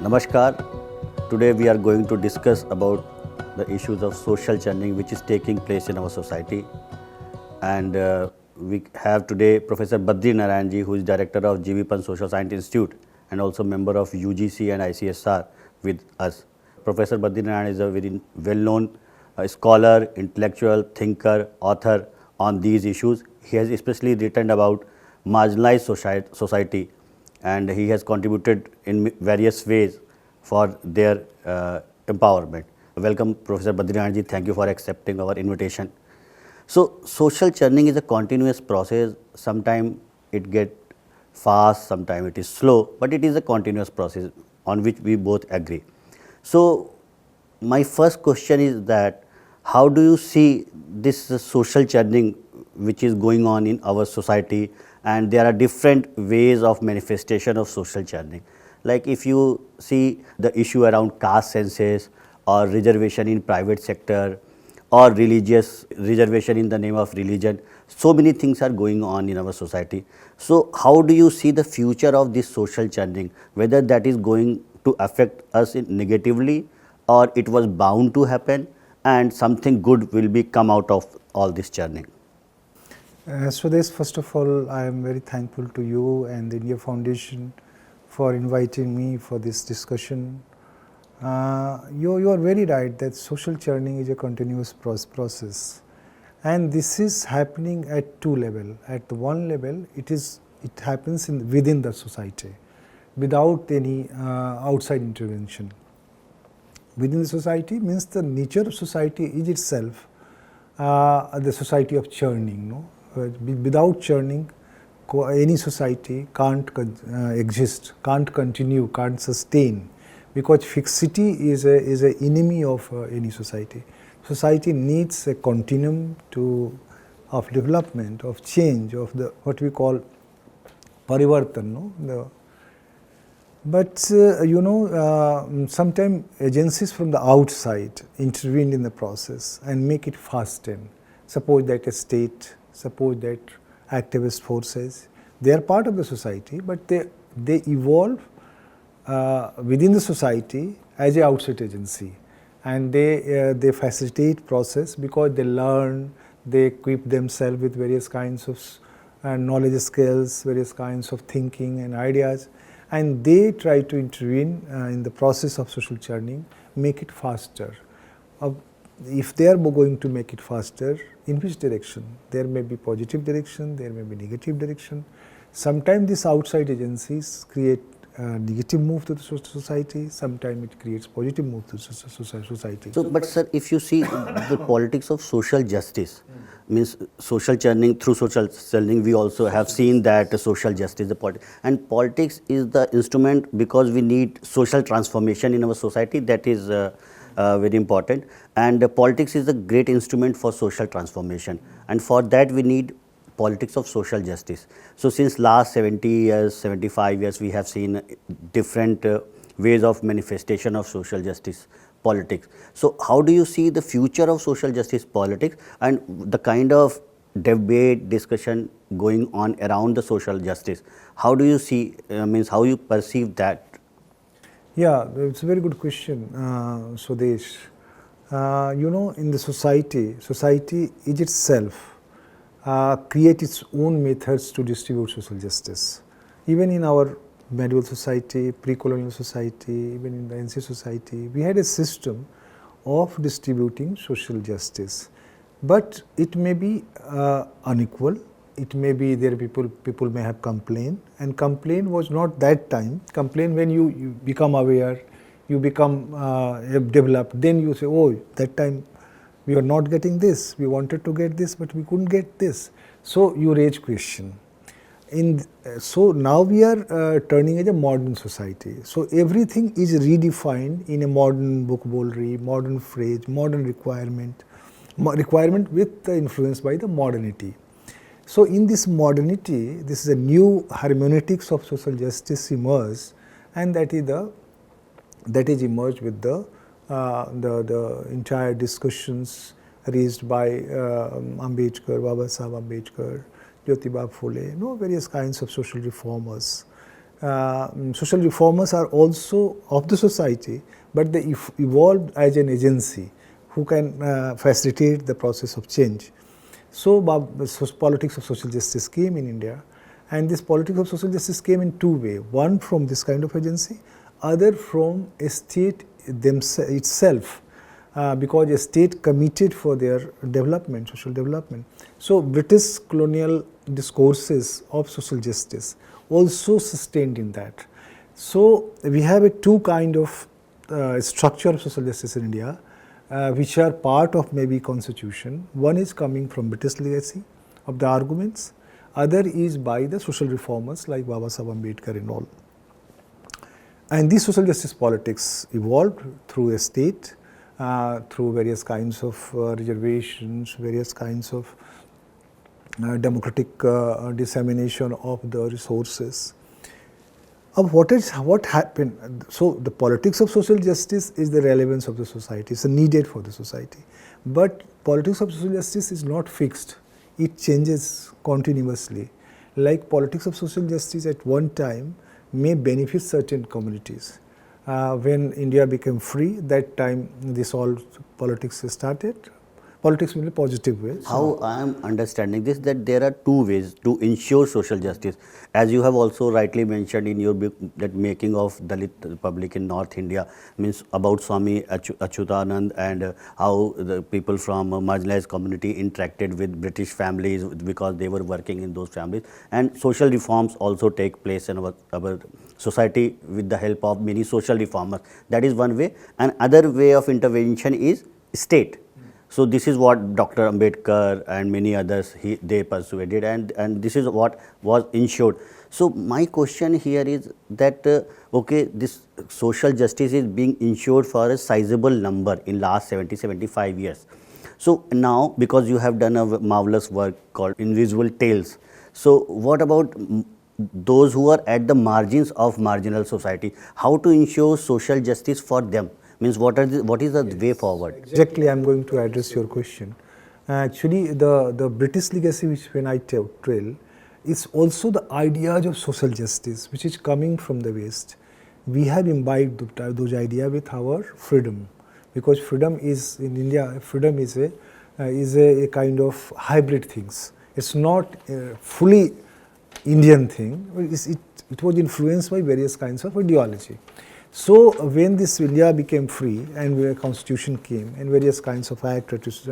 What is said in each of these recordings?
Namaskar. Today we are going to discuss about the issues of social churning which is taking place in our society. And we have today Professor Badri Narayan ji, who is Director of Pant Social Science Institute and also member of UGC and ICSR with us. Professor Badri Narayan is a very well-known scholar, intellectual, thinker, author on these issues. He has especially written about marginalized society and he has contributed in various ways for their empowerment. Welcome Professor Badri Narayan ji, thank you for accepting our invitation. So, social churning is a continuous process. Sometimes it gets fast, sometimes it is slow, but it is a continuous process on which we both agree. So, my first question is that how do you see this social churning which is going on in our society, and there are different ways of manifestation of social churning. Like if you see the issue around caste census or reservation in private sector or religious reservation in the name of religion, so many things are going on in our society. So how do you see the future of this social churning, whether that is going to affect us negatively or it was bound to happen and something good will be come out of all this churning? Sudesh, first of all, I am very thankful to you and the India Foundation for inviting me for this discussion. You are very right that social churning is a continuous process, and this is happening at two levels. At the one level, it happens within the society without any outside intervention. Within the society means the nature of society is itself the society of churning. No? Without churning, any society can't exist, can't continue, can't sustain, because fixity is an enemy of any society. Society needs a continuum of development, of change, of the what we call parivartan. No? But sometimes agencies from the outside intervene in the process and make it fasten. Suppose that a state, suppose that activist forces, they are part of the society, but they evolve within the society as an outside agency, and they facilitate process because they learn, they equip themselves with various kinds of knowledge skills, various kinds of thinking and ideas, and they try to intervene in the process of social churning, make it faster. If they are going to make it faster, in which direction? There may be positive direction, there may be negative direction. Sometimes these outside agencies create negative move to the society, sometimes it creates positive move to society. So, but sir, if you see the politics of social justice, means social churning, through social churning we also have seen that social justice, and politics is the instrument because we need social transformation in our society, that is very important, and politics is a great instrument for social transformation, and for that we need politics of social justice. So since last 70 years, 75 years, we have seen different ways of manifestation of social justice politics. So how do you see the future of social justice politics and the kind of debate, discussion going on around the social justice? How do you see, how you perceive that? Yeah, it's a very good question, Sudesh. In the society is itself create its own methods to distribute social justice. Even in our medieval society, pre-colonial society, even in the ancient society, we had a system of distributing social justice. But it may be unequal. It may be there people may have complained, and complaint was not that time. Complaint when you become aware, you become developed, then you say, oh, that time we are not getting this, we wanted to get this, but we couldn't get this. So you raise question. So now we are turning as a modern society. So everything is redefined in a modern vocabulary, modern phrase, modern requirement with the influence by the modernity. So in this modernity, this is a new hermeneutics of social justice emerged, and that is emerged with the entire discussions raised by Ambedkar, Baba Saheb Ambedkar, Jyotiba Phule, various kinds of social reformers, social reformers are also of the society, but they evolved as an agency who can facilitate the process of change. So, politics of social justice came in India, and this politics of social justice came in two ways. One from this kind of agency, other from a state itself, because a state committed for their development, social development. So, British colonial discourses of social justice also sustained in that. So, we have a two kind of structure of social justice in India, which are part of maybe constitution. One is coming from British legacy of the arguments, other is by the social reformers like Baba Saheb Ambedkar and all. And this social justice politics evolved through a state, through various kinds of reservations, various kinds of democratic dissemination of the resources. What happened? So, the politics of social justice is the relevance of the society, it's needed for the society. But politics of social justice is not fixed, it changes continuously. Like politics of social justice at one time may benefit certain communities. When India became free, that time this all politics started. Politics in a positive way. How I am understanding this, that there are two ways to ensure social justice. As you have also rightly mentioned in your book, that making of Dalit Republic in North India, means about Swami Achyutanand and how the people from a marginalized community interacted with British families because they were working in those families. And social reforms also take place in our society with the help of many social reformers. That is one way. And other way of intervention is state. So, this is what Dr. Ambedkar and many others they persuaded, and this is what was ensured. So, my question here is that okay, this social justice is being ensured for a sizable number in last 70-75 years. So, now because you have done a marvelous work called Invisible Tales, so what about those who are at the margins of marginal society? How to ensure social justice for them? Means what is the way forward? Exactly, I am going to address your question. Actually, the British legacy which when I tell is also the ideas of social justice which is coming from the West. We have imbibed those ideas with our freedom, because freedom is in India. Freedom is a kind of hybrid things. It's not a fully Indian thing. It was influenced by various kinds of ideology. So, when this India became free and where constitution came and various kinds of acts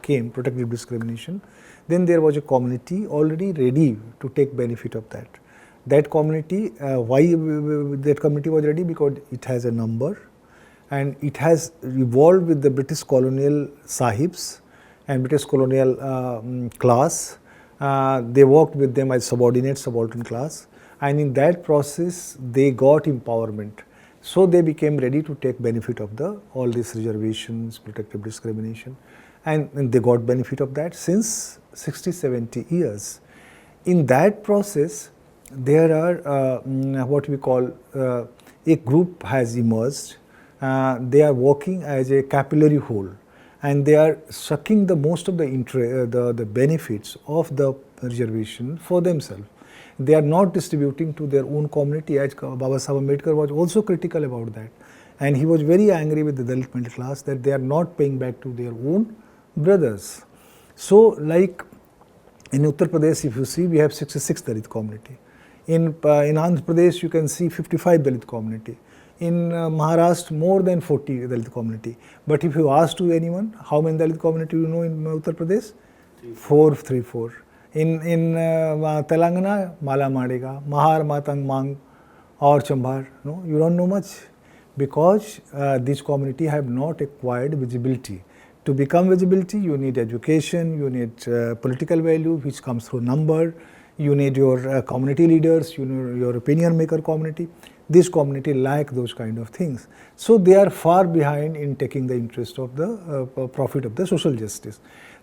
came, protective discrimination, then there was a community already ready to take benefit of that. That community, why that community was ready? Because it has a number and it has evolved with the British colonial sahibs and British colonial class. They worked with them as subaltern class. And in that process, they got empowerment. So, they became ready to take benefit of all these reservations, protective discrimination, and they got benefit of that since 60-70 years. In that process, there are what we call a group has emerged. They are working as a capillary whole, and they are sucking the most of the benefits of the reservation for themselves. They are not distributing to their own community, as Baba Saheb Ambedkar was also critical about that. And he was very angry with the Dalit middle class that they are not paying back to their own brothers. So, like in Uttar Pradesh, if you see, we have 66 Dalit community. In Andhra Pradesh, you can see 55 Dalit community. In Maharashtra, more than 40 Dalit community. But if you ask to anyone, how many Dalit community you know in Uttar Pradesh? 434. In Telangana, Mala Madega, Mahar, Matang, Mang, or Chambar. No, you don't know much, because these community have not acquired visibility. To become visibility, you need education, you need political value, which comes through number, you need your community leaders, you know, your opinion maker community. This community lack those kind of things. So, they are far behind in taking the interest of the profit of the social justice.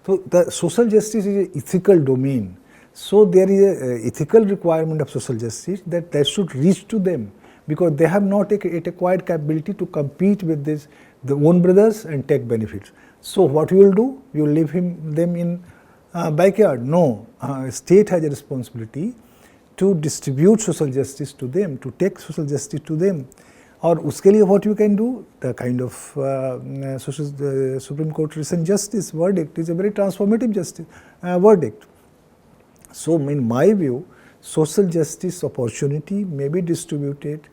So, the social justice is an ethical domain. So, there is an ethical requirement of social justice that should reach to them, because they have not acquired capability to compete with the own brothers and take benefits. So, what you will do? You will leave them in backyard? No, state has a responsibility to distribute social justice to them, to take social justice to them. और उसके लिए what you can do, the kind of Supreme Court recent justice verdict is a very transformative justice verdict. So in my view, social justice opportunity may be distributed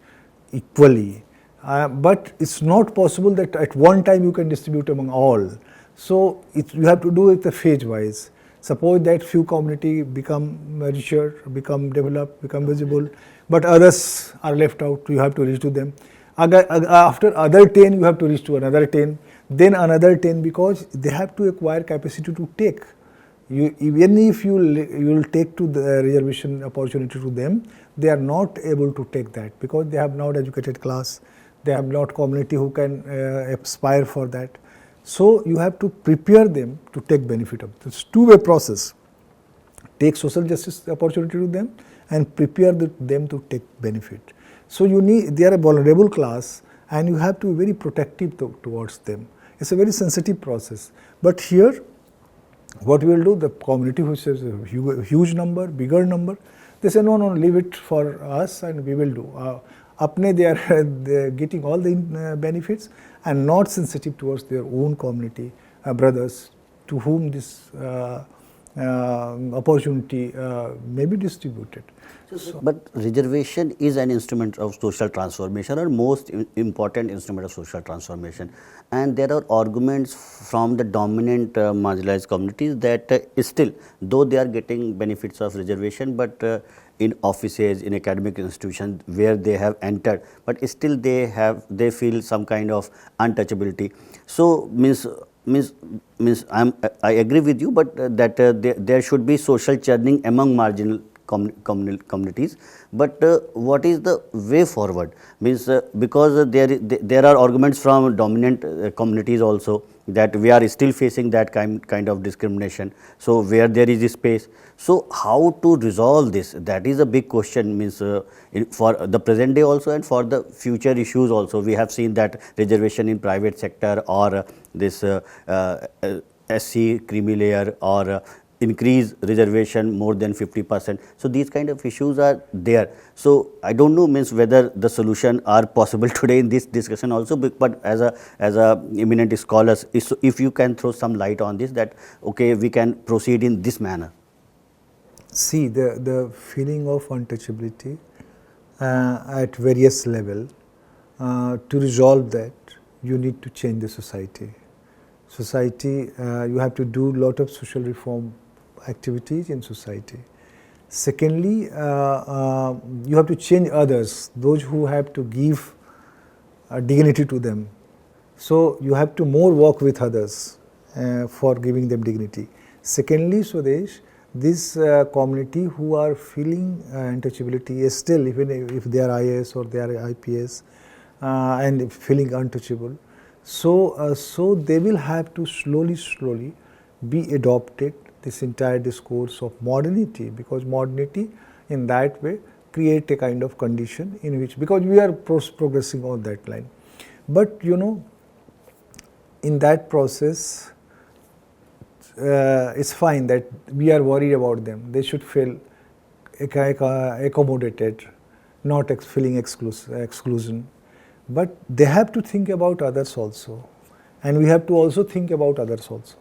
equally, but it's not possible that at one time you can distribute among all. So you have to do it phase wise. Suppose that few community become richer, become developed, become visible, but others are left out, you have to reach to them. After other 10, you have to reach to another 10, then another 10, because they have to acquire capacity to take. Even if you will take to the reservation opportunity to them, they are not able to take that because they have not educated class, they have not community who can aspire for that. So you have to prepare them to take benefit of this two-way process. Take social justice opportunity to them and prepare them to take benefit. So they are a vulnerable class and you have to be very protective towards them. It's a very sensitive process. But here, what we will do, the community which is a huge number, bigger number, they say no, leave it for us and we will do. They are getting all the benefits and not sensitive towards their own community, brothers to whom this opportunity may be distributed. But reservation is an instrument of social transformation, or most important instrument of social transformation, and there are arguments from the dominant marginalized communities that still, though they are getting benefits of reservation, but in offices, in academic institutions where they have entered, but still they feel some kind of untouchability. So I agree with you, but that there should be social churning among marginal communities, but what is the way forward? Because there are arguments from dominant communities also that we are still facing that kind of discrimination. So where there is a space, so how to resolve this? That is a big question. For the present day also and for the future issues also. We have seen that reservation in private sector or this SC creamy layer or increase reservation more than 50%. So these kind of issues are there. So I don't know whether the solution are possible today in this discussion also, but as a eminent scholars, if you can throw some light on this, that okay, we can proceed in this manner. See, the feeling of untouchability at various level, to resolve that, you need to change the society. You have to do lot of social reform activities in society. Secondly, you have to change others, those who have to give dignity to them. So you have to more work with others for giving them dignity. Secondly, Swadesh, this community who are feeling untouchability is still, even if they are IAS or they are IPS and feeling untouchable, so they will have to slowly be adopted this entire discourse of modernity, because modernity in that way create a kind of condition in which, because we are progressing on that line. But in that process, it's fine that we are worried about them. They should feel accommodated, not feeling exclusion. But they have to think about others also, and we have to also think about others also,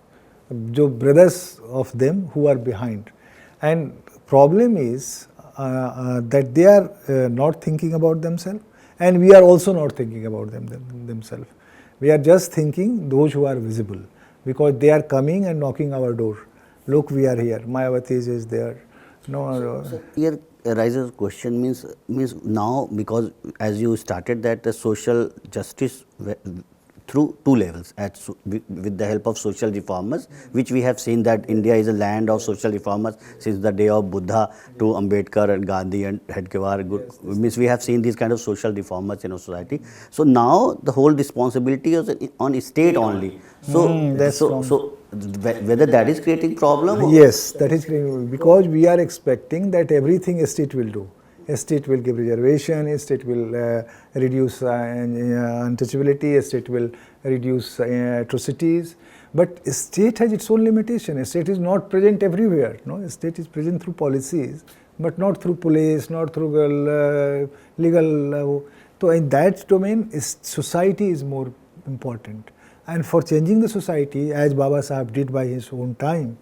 the brothers of them who are behind. And problem is that they are not thinking about themselves, and we are also not thinking about themselves. We are just thinking those who are visible, because they are coming and knocking our door. Look, we are here. Mayawati is there. So here arises question means now, because as you started that the social justice through two levels, with the help of social reformers, which we have seen that India is a land of social reformers since the day of Buddha to Ambedkar and Gandhi and Hedgewar. Means we have seen these kind of social reformers in our society. So now the whole responsibility is on state only. So whether that is creating problem? Yes, that is creating, because we are expecting that everything state will do. State will give reservation, state will reduce untouchability, state will reduce atrocities. But state has its own limitation. State is not present everywhere. No, state is present through policies but not through police, not through legal. So in that domain, society is more important. And for changing the society, as Baba Sahib did by his own time,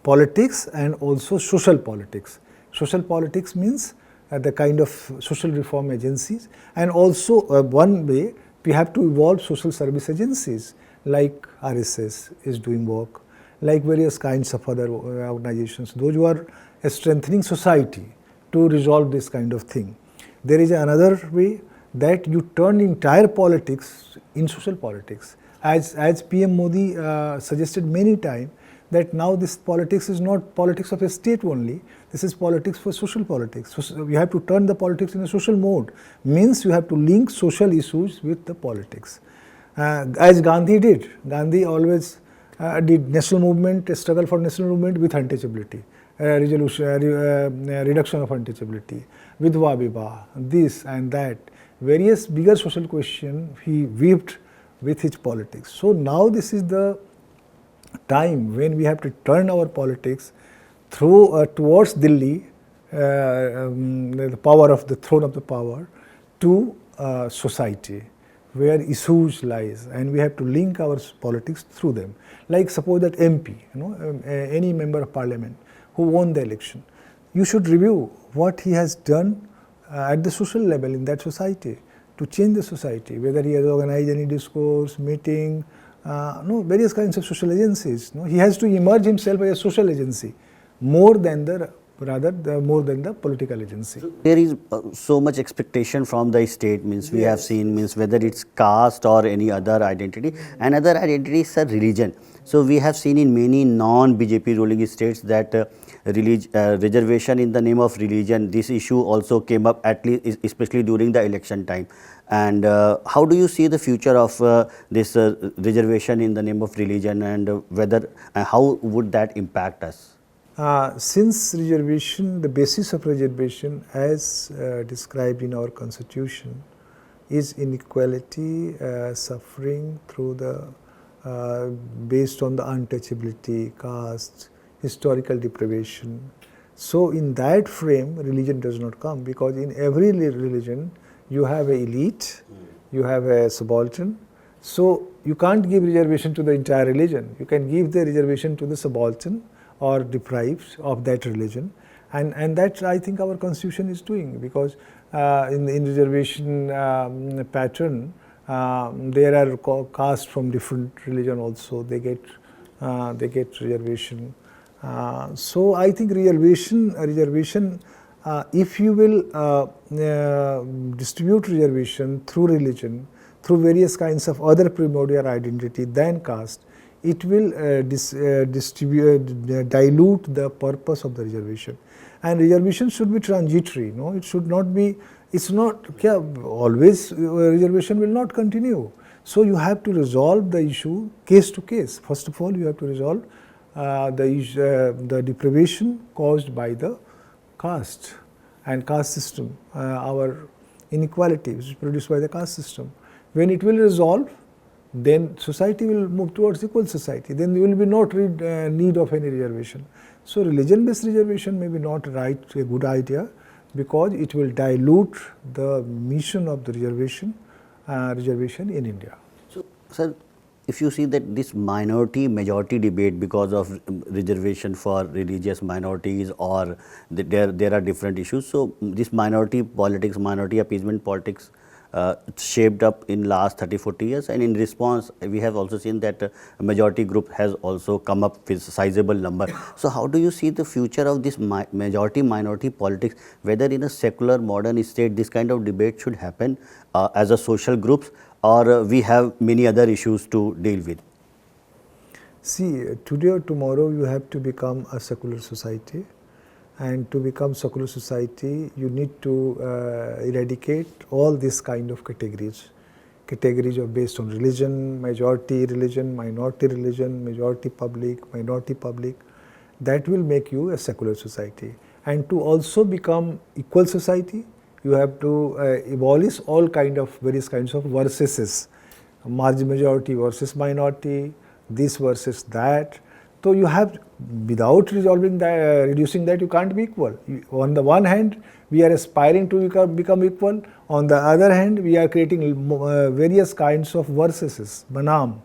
politics and also social politics. Social politics means the kind of social reform agencies, and also one way we have to evolve social service agencies like RSS is doing work, like various kinds of other organizations, those who are strengthening society to resolve this kind of thing. There is another way that you turn entire politics in social politics. As PM Modi suggested many times, that now this politics is not politics of a state only, this is politics for social politics. So you have to turn the politics in a social mode, means you have to link social issues with the politics. As Gandhi did, Gandhi always did national movement, a struggle for national movement with untouchability, reduction of untouchability, Vidwa Vibah, this and that, various bigger social questions he weaved with his politics. So now this is the time when we have to turn our politics through towards Delhi, the power of the throne of the power, to society where issues lies, and we have to link our politics through them. Like suppose that MP, any member of parliament who won the election, you should review what he has done at the social level in that society to change the society, whether he has organized any discourse, meeting, various kinds of social agencies. He has to emerge himself as a social agency more than the political agency. So there is so much expectation from the state, means we have seen, means whether it's caste or any other identity. Another identity is a religion. So we have seen in many non-BJP ruling states that reservation in the name of religion, this issue also came up, at least especially during the election time. And how do you see the future of this reservation in the name of religion, and whether how would that impact us? Since reservation, the basis of reservation as described in our constitution is inequality, suffering through the based on the untouchability, caste, historical deprivation. So in that frame, religion does not come, because in every religion you have an elite, you have a subaltern. So you can't give reservation to the entire religion. You can give the reservation to the subaltern or deprived of that religion, and that I think our constitution is doing, because in reservation pattern there are caste from different religion also, they get reservation. So I think reservation if you will distribute reservation through religion, through various kinds of other primordial identity than caste, it will dilute the purpose of the reservation. And reservation should be transitory, it should not be, it's not, always reservation will not continue. So you have to resolve the issue case to case. First of all, you have to resolve the deprivation caused by the caste and caste system, our inequality which is produced by the caste system. When it will resolve, then society will move towards equal society. Then there will be not need of any reservation. So religion-based reservation may be not a good idea, because it will dilute the mission of the reservation in India. So, sir, if you see that this minority-majority debate because of reservation for religious minorities, or there are different issues. So this minority politics, minority appeasement politics shaped up in last 30-40 years, and in response we have also seen that a majority group has also come up with sizable number. So how do you see the future of this majority-minority politics, whether in a secular modern state this kind of debate should happen as a social groups, or we have many other issues to deal with? See, today or tomorrow you have to become a secular society, and to become secular society you need to eradicate all these kind of categories of based on religion, majority religion, minority religion, majority public, minority public. That will make you a secular society. And to also become equal society, you have to abolish all various kinds of versuses, majority versus minority, this versus that. So you have, without resolving that, reducing that, you can't be equal. On the one hand, we are aspiring to become equal. On the other hand, we are creating various kinds of versuses, banam.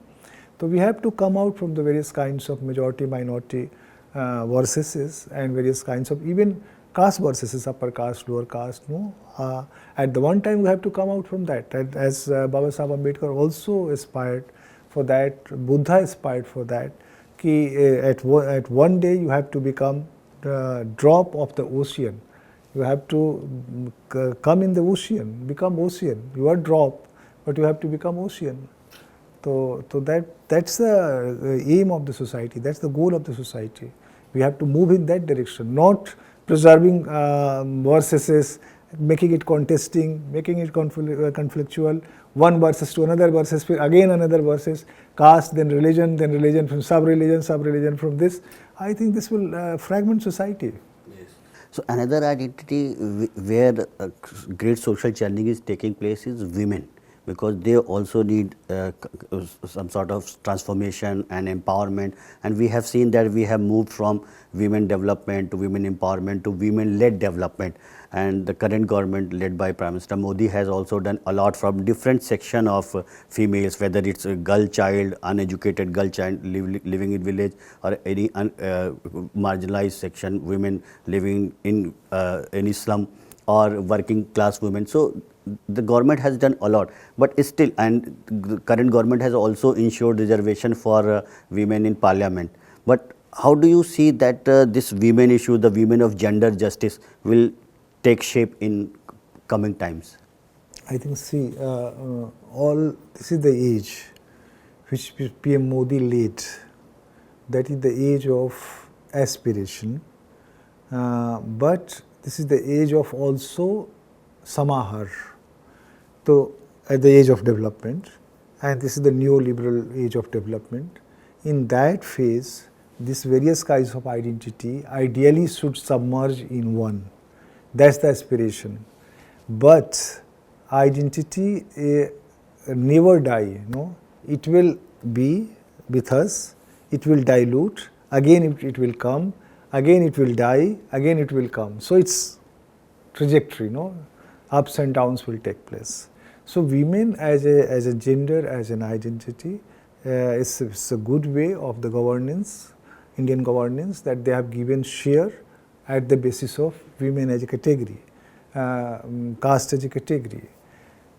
So we have to come out from the various kinds of majority, minority versuses, and various kinds of even caste versuses, upper caste, lower caste. No, at the one time we have to come out from that. And as Baba Saheb Ambedkar also aspired for that, Buddha aspired for that. At one day you have to become the drop of the ocean. You have to come in the ocean, become ocean. You are drop, but you have to become ocean. So that's the aim of the society. That's the goal of the society. We have to move in that direction, not preserving versuses, making it contesting, making it conflictual, one versus to another versus, again another versus, caste, then religion from sub-religion from this. I think this will fragment society. Yes. So another identity where great social churning is taking place is women, because they also need some sort of transformation and empowerment, and we have seen that we have moved from women development to women empowerment to women led development, and the current government led by Prime Minister Modi has also done a lot from different section of females, whether it's a girl child, uneducated girl child living in village, or any marginalized section, women living in any slum, or working class women. So the government has done a lot, but still, and the current government has also ensured reservation for women in parliament. But how do you see that this women issue, the women of gender justice, will take shape in coming times? I think, see, all this is the age which PM Modi laid. That is the age of aspiration, but this is the age of also samahar. So, at the age of development, and this is the neoliberal age of development. In that phase, these various kinds of identity ideally should submerge in one. That's the aspiration. But identity never die. No, it will be with us. It will dilute. Again, it will come. Again, it will die. Again, it will come. So it's trajectory. No, ups and downs will take place. So women as a gender, as an identity, is a good way of the governance, Indian governance, that they have given share at the basis of women as a category, caste as a category.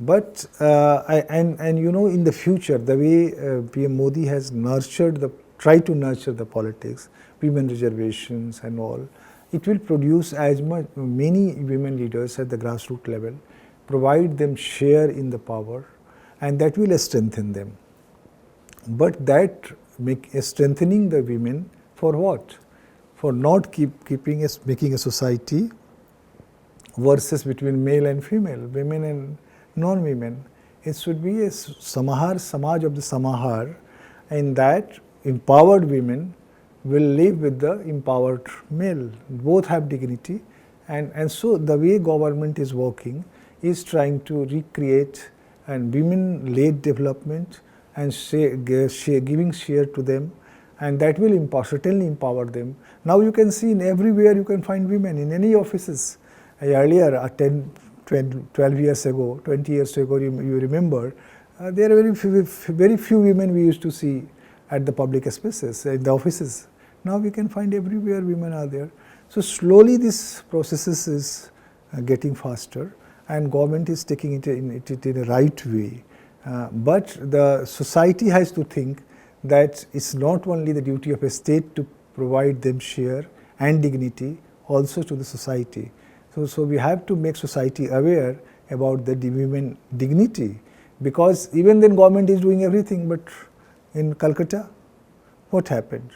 But and you know, in the future, the way PM Modi has tried to nurture the politics, women reservations and all, it will produce many women leaders at the grassroots level, provide them share in the power, and that will strengthen them. But that strengthening the women for what? For not making a society versus between male and female, women and non-women. It should be a samaj of the samahar, in that empowered women will live with the empowered male. Both have dignity, and so the way government is working is trying to recreate and women-led development and giving share to them, and that will certainly empower them. Now you can see in everywhere you can find women in any offices. Earlier, 10, 12 years ago, 20 years ago, you remember, there are very few women we used to see at the public spaces, in the offices. Now we can find everywhere women are there. So slowly this process is getting faster, and government is taking it in a right way. But the society has to think that it's not only the duty of a state to provide them share and dignity, also to the society. So we have to make society aware about the women dignity, because even then government is doing everything, but in Calcutta, what happened?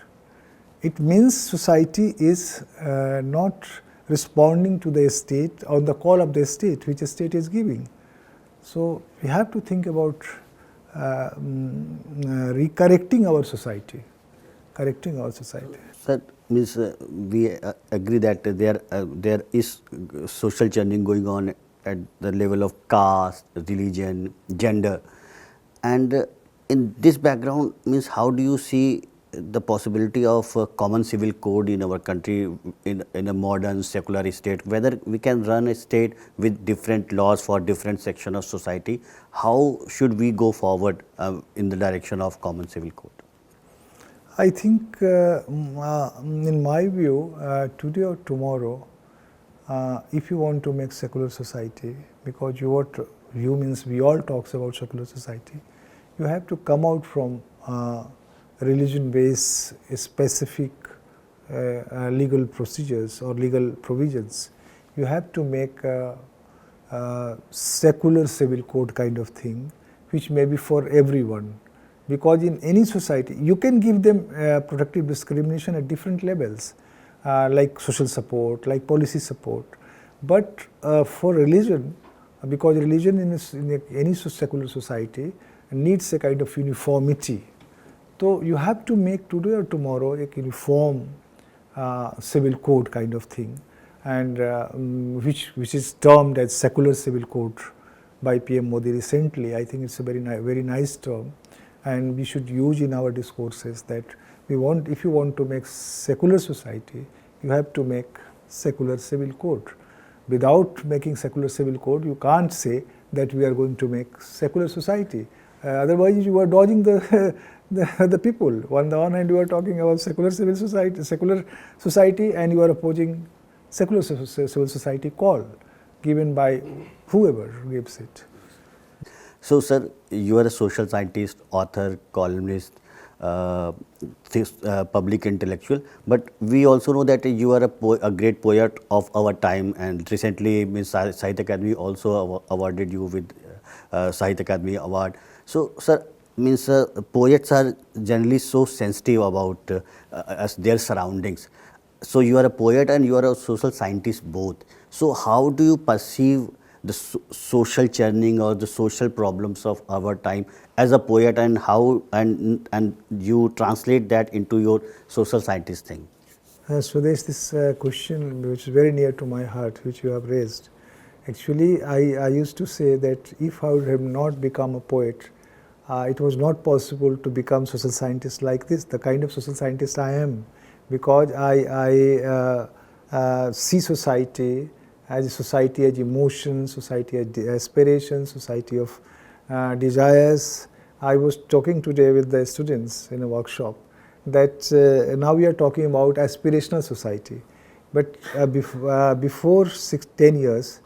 It means society is not responding to the state, on the call of the state, which the state is giving. So we have to think about correcting our society. Sir, means we agree that there is social churning going on at the level of caste, religion, gender, and in this background, means how do you see the possibility of a common civil code in our country in a modern secular state, whether we can run a state with different laws for different section of society, how should we go forward in the direction of common civil code? I think, in my view, today or tomorrow, if you want to make secular society, because you means we all talks about secular society, you have to come out from religion-based specific legal procedures or legal provisions. You have to make a secular civil code kind of thing, which may be for everyone. Because in any society, you can give them protective discrimination at different levels, like social support, like policy support. But for religion, because religion in any secular society needs a kind of uniformity. So you have to make today or tomorrow a uniform civil code kind of thing, and which is termed as secular civil code by PM Modi recently. I think it's a very nice term. And we should use in our discourses that if you want to make secular society, you have to make secular civil code. Without making secular civil code, you can't say that we are going to make secular society. Otherwise, you are dodging the people. On the one hand, you are talking about secular society, and you are opposing secular civil society call given by whoever gives it. So, sir, you are a social scientist, author, columnist, public intellectual, but we also know that you are a great poet of our time, and recently Ms. Sahitya Academy also awarded you with Sahitya Academy Award. So, sir, poets are generally so sensitive about their surroundings. So, you are a poet and you are a social scientist both. So, how do you perceive the social churning or the social problems of our time as a poet, and how and you translate that into your social scientist thing? So there is this question which is very near to my heart, which you have raised. Actually, I used to say that if I would have not become a poet, it was not possible to become social scientist like this, the kind of social scientist I am, because I see society as a society as emotion, society as aspiration, society of desires. I was talking today with the students in a workshop that now we are talking about aspirational society. But before 10 years,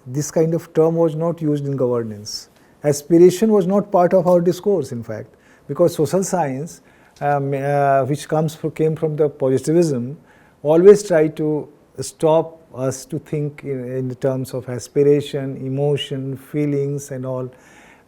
this kind of term was not used in governance. Aspiration was not part of our discourse, in fact, because social science, which came from the positivism, always tried to stop us to think in the terms of aspiration, emotion, feelings and all.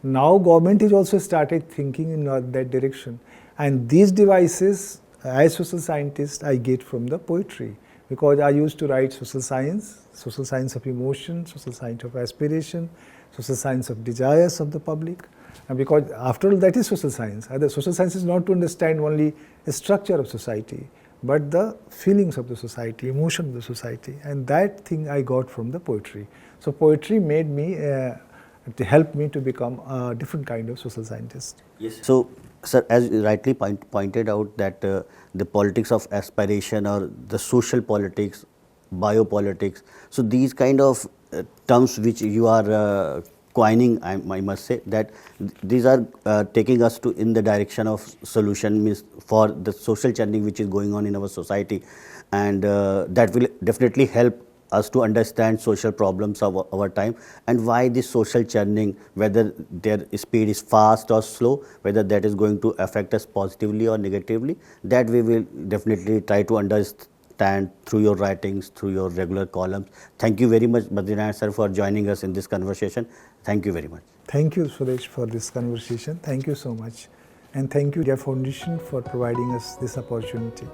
Now government is also started thinking in that direction, and these devices as social scientist I get from the poetry, because I used to write social science of emotion, social science of aspiration, social science of desires of the public, and because after all that is social science. The social science is not to understand only the structure of society, but the feelings of the society, emotion of the society, and that thing I got from the poetry. So poetry made me, to help me to become a different kind of social scientist. Yes. So, sir, as you rightly pointed out that the politics of aspiration or the social politics, biopolitics, so these kind of terms which you are coining, I must say that these are taking us to in the direction of solution, means for the social churning which is going on in our society, and that will definitely help us to understand social problems of our time, and why this social churning, whether their speed is fast or slow, whether that is going to affect us positively or negatively, that we will definitely try to understand through your writings, through your regular columns. Thank you very much, Badri Narayan sir, for joining us in this conversation. Thank you very much. Thank you, Suresh, for this conversation. Thank you so much. And thank you, India Foundation, for providing us this opportunity.